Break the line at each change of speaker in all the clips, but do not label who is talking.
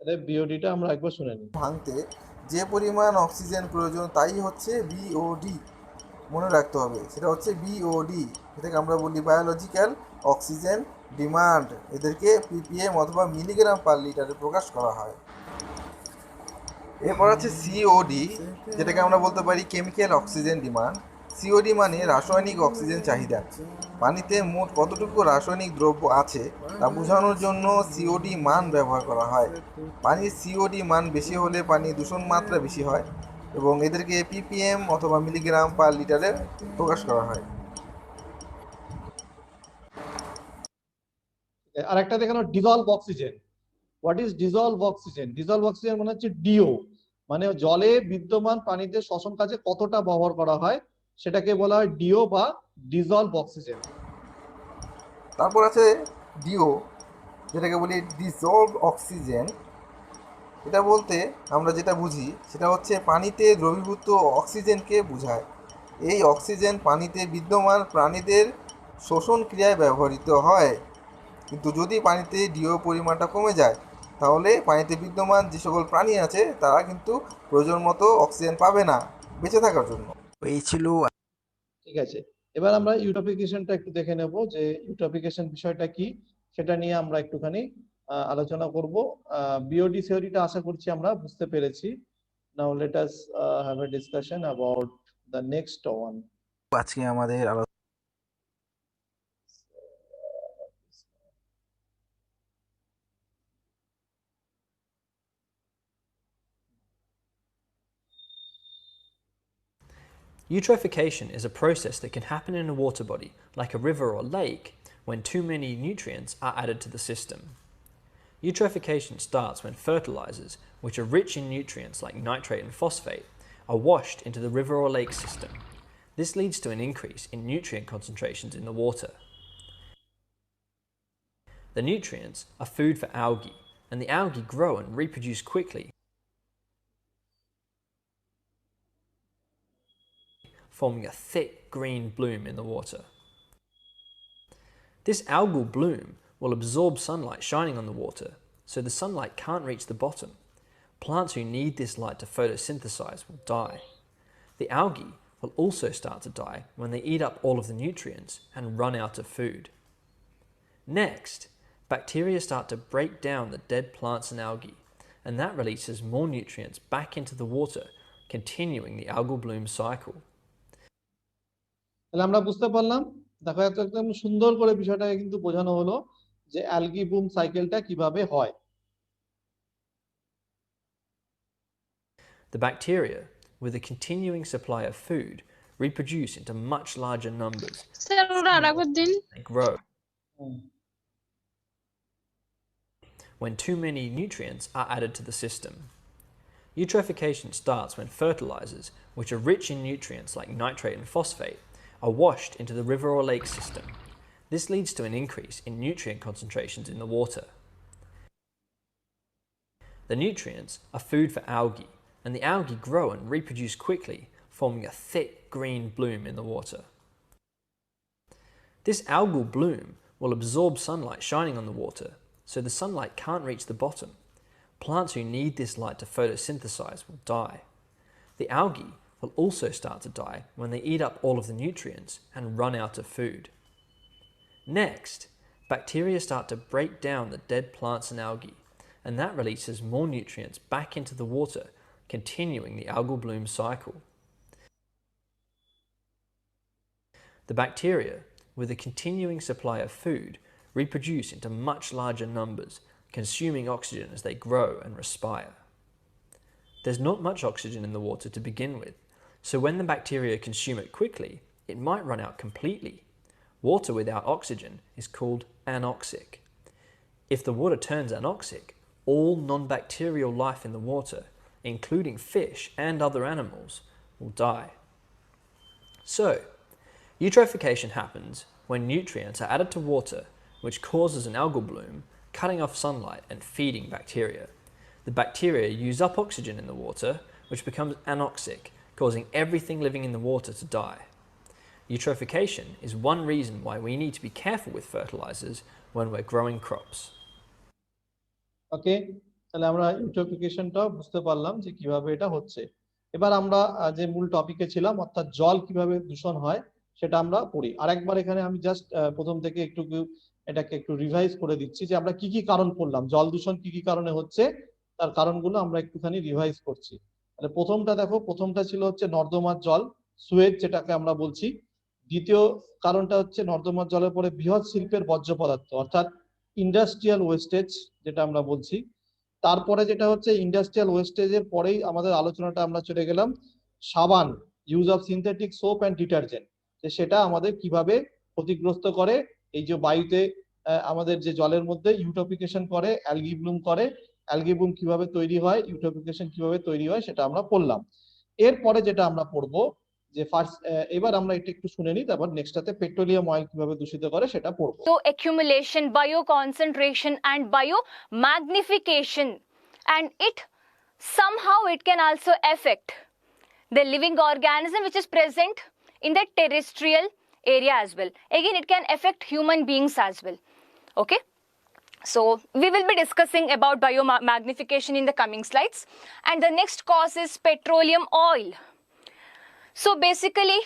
তাহলে বিওডিটা আমরা একবার শুনে নিই।
ভাঙতে যে পরিমাণ অক্সিজেন প্রয়োজন তাই হচ্ছে বিওডি। মনে রাখতে হবে সেটা হচ্ছে বিওডি, এটাকে আমরা বলি বায়োলজিক্যাল অক্সিজেন ডিমান্ড। এদেরকে পিপিএম অথবা মিলিগ্রাম পার লিটারে প্রকাশ করা হয়। এরপর আছে সিওডি, যেটাকে আমরা বলতে পারি কেমিক্যাল অক্সিজেন ডিমান্ড। সিওডি মানে রাসায়নিক অক্সিজেন চাহিদা। পানিতে মোট কতটুকু রাসায়নিক দ্রব্য আছে তা বোঝানোর জন্য সিওডি মান ব্যবহার করা হয়। পানির সিওডি মান বেশি হলে পানি দূষণ মাত্রা বেশি হয় এবং এদেরকে পিপিএম অথবা মিলিগ্রাম পার লিটারে প্রকাশ করা হয়।
আরেকটা দেখানো dissolved oxygen. What is dissolved oxygen? Dissolved oxygen মানে হচ্ছে ডিও, মানে জলে বিদ্যমান পানিতে শ্বসন কাজে কতটা ব্যবহার করা হয় সেটাকে বলা হয় ডিও বা ডিজলভ অক্সিজেন।
তারপর আছে ডিও, যেটাকে বলি ডিজলভ অক্সিজেন। এটা বলতে আমরা যেটা বুঝি সেটা হচ্ছে পানিতে দ্রবীভূত অক্সিজেনকে বোঝায়। এই অক্সিজেন পানিতে বিদ্যমান প্রাণীদের শ্বসন ক্রিয়ায় ব্যবহৃত হয়। কিন্তু যদি পানিতে ডিও পরিমাণটা কমে যায় তাহলে পানিতে বিদ্যমান যে সকল প্রাণী আছে তারা কিন্তু প্রয়োজন মতো অক্সিজেন পাবে না বেঁচে থাকার জন্য। এই ছিল।
ঠিক আছে, এবার আমরা ইউটোপিকেশনটা একটু দেখে নেব যে ইউটোপিকেশন বিষয়টা কি, সেটা নিয়ে আমরা একটুখানি আলোচনা করব। বিওডি থিওরিটা আশা করছি আমরা বুঝতে পেরেছি। Now let us have a discussion about the next one.
আজকে আমাদের
Eutrophication is a process that can happen in a water body, like a river or lake, when too many nutrients are added to the system. Eutrophication starts when fertilizers, which are rich in nutrients like nitrate and phosphate, are washed into the river or lake system. This leads to an increase in nutrient concentrations in the water. The nutrients are food for algae, and the algae grow and reproduce quickly, forming a thick green bloom in the water. This algal bloom will absorb sunlight shining on the water, so the sunlight can't reach the bottom. Plants who need this light to photosynthesize will die. The algae will also start to die when they eat up all of the nutrients and run out of food. Next, bacteria start to break down the dead plants and algae, and that releases more nutrients back into the water, continuing the algal bloom cycle.
তাহলে আমরা বুঝতে পারলাম, দেখো একদম সুন্দর করে বিষয়টাকে কিন্তু বোঝানো হলো যে অ্যালগি বুম সাইকেলটা কিভাবে হয়।
The bacteria, with a continuing supply of food, reproduce into much larger numbers.
Sir ওরা আরেকবার দিন।
They grow
hmm.
when too many nutrients are added to the system. Eutrophication starts when fertilizers, which are rich in nutrients like nitrate and phosphate, are washed into the river or lake system. This leads to an increase in nutrient concentrations in the water. The nutrients are food for algae, and the algae grow and reproduce quickly, forming a thick green bloom in the water. This algal bloom will absorb sunlight shining on the water, so the sunlight can't reach the bottom. Plants who need this light to photosynthesize will die. The algae will also start to die when they eat up all of the nutrients and run out of food. Next, bacteria start to break down the dead plants and algae, and that releases more nutrients back into the water, continuing the algal bloom cycle. The bacteria, with a continuing supply of food, reproduce into much larger numbers, consuming oxygen as they grow and respire. There's not much oxygen in the water to begin with, so when the bacteria consume it quickly, it might run out completely. Water without oxygen is called anoxic. If the water turns anoxic, all non-bacterial life in the water, including fish and other animals, will die. So, eutrophication happens when nutrients are added to water, which causes an algal bloom, cutting off sunlight and feeding bacteria. The bacteria use up oxygen in the water, which becomes anoxic, causing everything living in the water to die. Eutrophication is one reason why we need to be careful with fertilizers when we're growing crops.
ওকে, তাহলে আমরা ইউট্রফিকেশনটাও বুঝতে পারলাম যে কিভাবে এটা হচ্ছে। এবার আমরা যে মূল টপিকে ছিলাম, অর্থাৎ জল কিভাবে দূষণ হয় সেটা আমরা পড়ি। আরেকবার এখানে আমি জাস্ট প্রথম থেকে এটাকে একটু রিভাইজ করে দিচ্ছি যে আমরা কি কি কারণ পড়লাম, জল দূষণ কি কি কারণে হচ্ছে, তার কারণগুলো আমরা একটুখানি রিভাইজ করছি। তাহলে প্রথমটা দেখো, প্রথমটা ছিল হচ্ছে নর্দমার জল, সুয়েজ যেটাকে আমরা বলছি। দ্বিতীয় কারণটা হচ্ছে নর্দমার জলের পরে বৃহৎ শিল্পের বর্জ্য পদার্থ, অর্থাৎ ইন্ডাস্ট্রিয়াল ওয়েস্টেজ যেটা আমরা বলছি। তারপরে যেটা হচ্ছে ইন্ডাস্ট্রিয়াল ওয়েস্টেজের পরেই আমাদের আলোচনাটা আমরা চলে গেলাম সাবান, use of synthetic soap and detergent, যে সেটা আমাদের কিভাবে ক্ষতিগ্রস্ত করে, এই যে বায়ুতে আমাদের যে জলের মধ্যে ইউট্রফিকেশন করে, অ্যালগি ব্লুম করে, অ্যালগি ব্লুম কিভাবে তৈরি হয়, ইউট্রফিকেশন কিভাবে তৈরি হয় সেটা আমরা পড়লাম। এরপরে যেটা আমরা পড়বো যে ফার্স্ট, এবার আমরা এটা একটু শুনে নিই, তারপর নেক্সটটাতে পেট্রোলিয়াম অয়েল কিভাবে দূষিত করে সেটা পড়বো।
So accumulation, bioconcentration and biomagnification, and it somehow it can also affect the living organism which is present in the terrestrial area as well. Again, it can affect human beings as well. Okay, so we will be discussing about biomagnification in the coming slides. And the next cause is petroleum oil. So basically,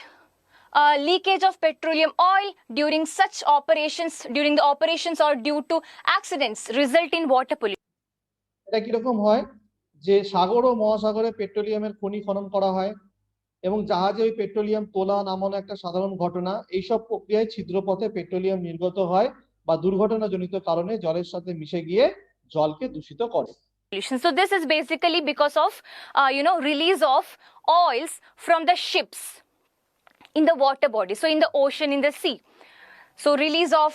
leakage of petroleum oil during such operations, during the operations or due to accidents, result in water pollution.
এটা কিরকম হয় যে সাগর ও মহাসাগরে পেট্রোলিয়ামের খনি খনন করা হয় এবং জাহাজে ওই পেট্রোলিয়াম তোলা নামানো একটা সাধারণ ঘটনা। এইসব প্রক্রিয়ায় ছিদ্রপথে পেট্রোলিয়াম নির্গত হয় বা দুর্ঘটনাজনিত কারণে জলের সাথে মিশে গিয়ে জলকে দূষিত করে।
So this is basically because of release of oils from the ships in the water body, so in the ocean, in the sea. So release of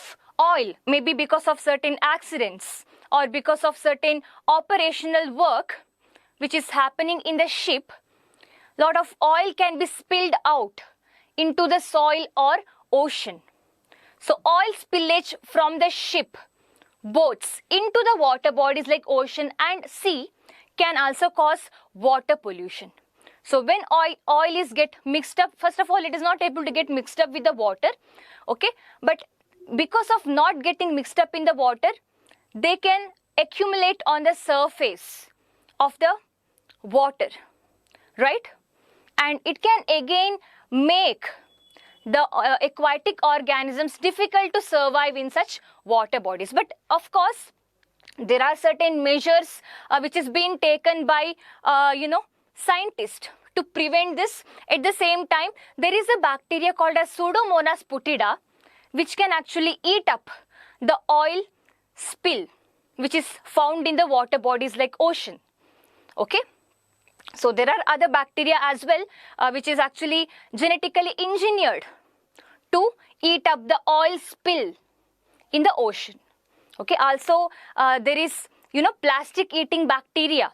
oil maybe because of certain accidents or because of certain operational work which is happening in the ship. Lot of oil can be spilled out into the soil or ocean. So oil spillage from the ship, boats into the water bodies like ocean and sea can also cause water pollution. So when oil is get mixed up, first of all, it is not able to get mixed up with the water, okay? But because of not getting mixed up in the water, they can accumulate on the surface of the water, right? And it can again make the aquatic organisms difficult to survive in such water bodies. But of course, there are certain measures which is being taken by scientists to prevent this. At the same time, there is a bacteria called as Pseudomonas putida which can actually eat up the oil spill which is found in the water bodies like ocean. Okay, so there are other bacteria as well which is actually genetically engineered to eat up the oil spill in the ocean. Okay, also there is plastic eating bacteria.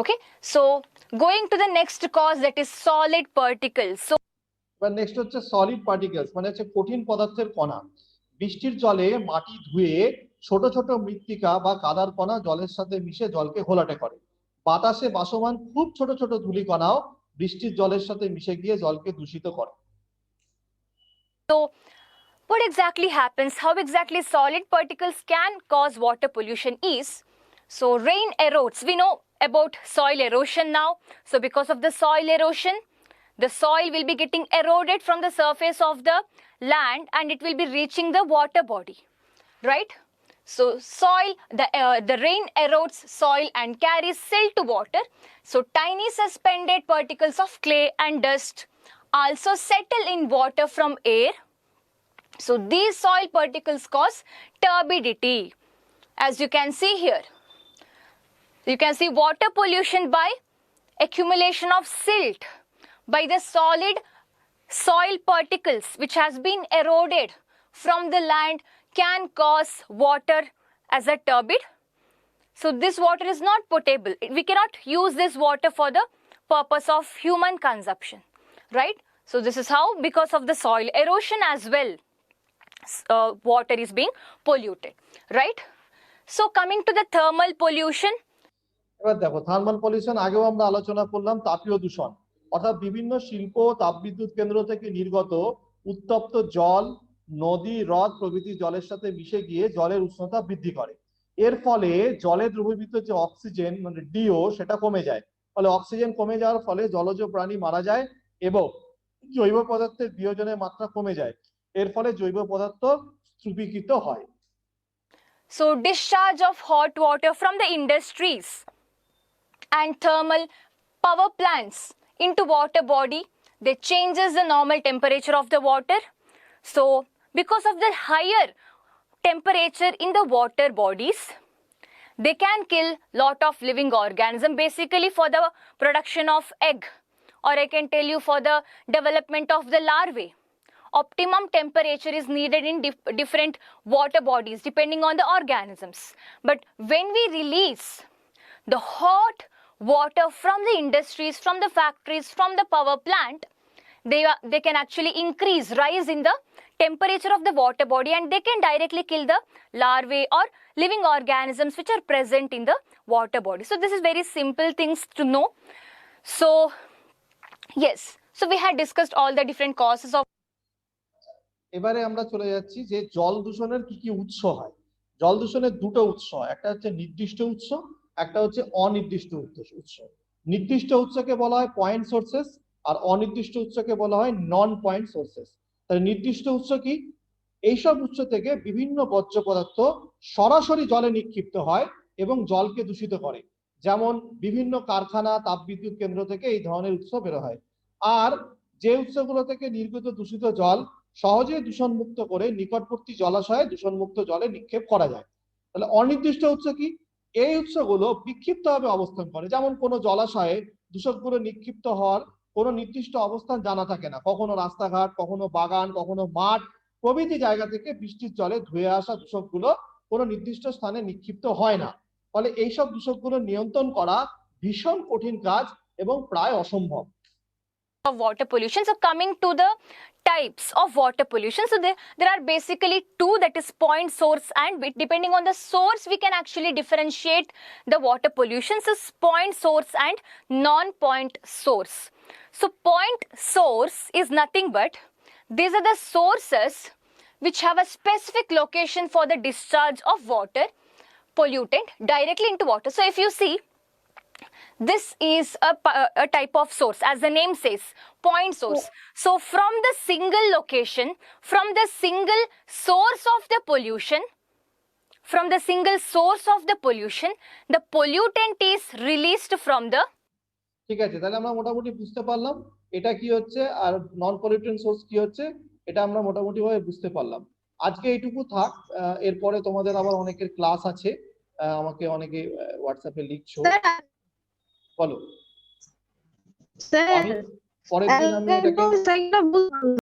Okay, so going to the next cause, that is solid particles. So
এবার next হচ্ছে solid particles, মানে হচ্ছে কঠিন পদার্থের কণা। বৃষ্টির জলে মাটি ধুয়ে ছোট ছোট মৃত্তিকা বা কাদার কণা জলের সাথে মিশে জলকে ঘোলাটে করে। বাতাসে বাসমান খুব ছোট ছোট ধূলিকণাও বৃষ্টির জলের সাথে মিশে গিয়ে জলকে দূষিত করে।
what exactly happens, how exactly solid particles can cause water pollution is, so rain erodes. We know about soil erosion now. So because of the soil erosion, the soil will be getting eroded from the surface of the land and it will be reaching the water body, right? So soil, the rain erodes soil and carries silt to water. So tiny suspended particles of clay and dust also settle in water from air. So these soil particles cause turbidity. As you can see here, you can see water pollution by accumulation of silt by the solid soil particles which has been eroded from the land can cause water as a turbid. So this water is not potable. We cannot use this water for the purpose of human consumption, right? So this is how, because of the soil erosion as well, water is being polluted, right? So coming to the thermal pollution.
এবার দেখো thermal pollution, আগেও আমরা আলোচনা করলাম তাপীয় দূষণ, অর্থাৎ বিভিন্ন শিল্প তাপবিদ্যুৎ কেন্দ্র থেকে নির্গত উত্তপ্ত জল নদী হ্রদ প্রভৃতি জলের সাথে মিশে গিয়ে জলের উষ্ণতা বৃদ্ধি করে। এর ফলে জলে দ্রবীভূত যে অক্সিজেন মানে ডিও সেটা কমে যায়, ফলে অক্সিজেন কমে যাওয়ার ফলে জলজ প্রাণী মারা যায় এবং জৈব পদার্থের বিয়োজনের মাত্রা কমে যায়, এর ফলে জৈব পদার্থ স্তূপীকৃত হয়।
So discharge of hot water from the industries and thermal power plants into water body, they changes the normal temperature of the water. So because of the higher temperature in the water bodies, they can kill lot of living organism basically for the production of egg, or I can tell you for the development of the larvae. Optimum temperature is needed in different water bodies depending on the organisms. But when we release the hot water from the industries, from the factories, from the power plant, they can actually rise in the temperature of the water body, and they can directly kill the larvae or living organisms which are present in the water body. So this is very simple things to know. So yes, so we had discussed all the different causes of
এবারে আমরা চলে যাচ্ছি যে জল দূষণের কি কি উৎস হয়। জল দূষণের দুটো উৎস, একটা হচ্ছে নির্দিষ্ট উৎস, একটা হচ্ছে অনির্দিষ্ট উৎস। নির্দিষ্ট উৎসকে বলা হয় পয়েন্ট সোর্সেস আর অনির্দিষ্ট উৎসকে বলা হয় নন পয়েন্ট সোর্সেস। তাহলে নির্দিষ্ট উৎস কি? এইসব উৎস থেকে বিভিন্ন বর্জ্য পদার্থ সরাসরি জলে নিক্ষিপ্ত হয় এবং জলকে দূষিত করে, যেমন বিভিন্ন কারখানা, তাপবিদ্যুৎ কেন্দ্র থেকে এই ধরনের উৎস বের হয়। আর যে উৎসগুলো থেকে নির্গত দূষিত জল সহজে দূষণমুক্ত করে নিকটবর্তী জলাশয়ে দূষণমুক্ত জলে নিক্ষেপ করা যায়। তাহলে অনির্দিষ্ট উৎস কি? এই উৎসগুলো বিক্ষিপ্তভাবে অবস্থান করে, যেমন কোনো জলাশয়ে দূষকগুলো নিক্ষিপ্ত হওয়ার কোনো নির্দিষ্ট অবস্থান জানা থাকে না, কখনো রাস্তাঘাট, কখনো বাগান, কখনো মাঠ প্রভৃতি জায়গা থেকে বৃষ্টির জলে ধুয়ে আসা দূষকগুলো কোনো নির্দিষ্ট স্থানে নিক্ষিপ্ত হয় না। ফলে এইসব দূষকগুলো নিয়ন্ত্রণ করা ভীষণ কঠিন কাজ এবং প্রায় অসম্ভব।
water pollution. So coming to the types of water pollution, so there are basically two, that is point source and depending on the source we can actually differentiate the water pollution. So point source and non-point source. So point source is nothing but these are the sources which have a specific location for the discharge of water pollutant directly into water. So if you see, this is a type of source, as the name says, point source. So from the single location, from the single source of the pollution, the pollutant is released from the
ঠিক আছে, তাহলে আমরা মোটামুটি বুঝতে পারলাম এটা কি হচ্ছে আর নন পলিউটেন্ট সোর্স কি হচ্ছে, এটা আমরা মোটামুটি ভাবে বুঝতে পারলাম। আজকে এইটুকু থাক, এরপরে তোমাদের আবার অনেকের ক্লাস আছে, আমাকে অনেকে হোয়াটসঅ্যাপে লিখছো, বলো।
স্যার
আমি পরের দিন আমি এটাকে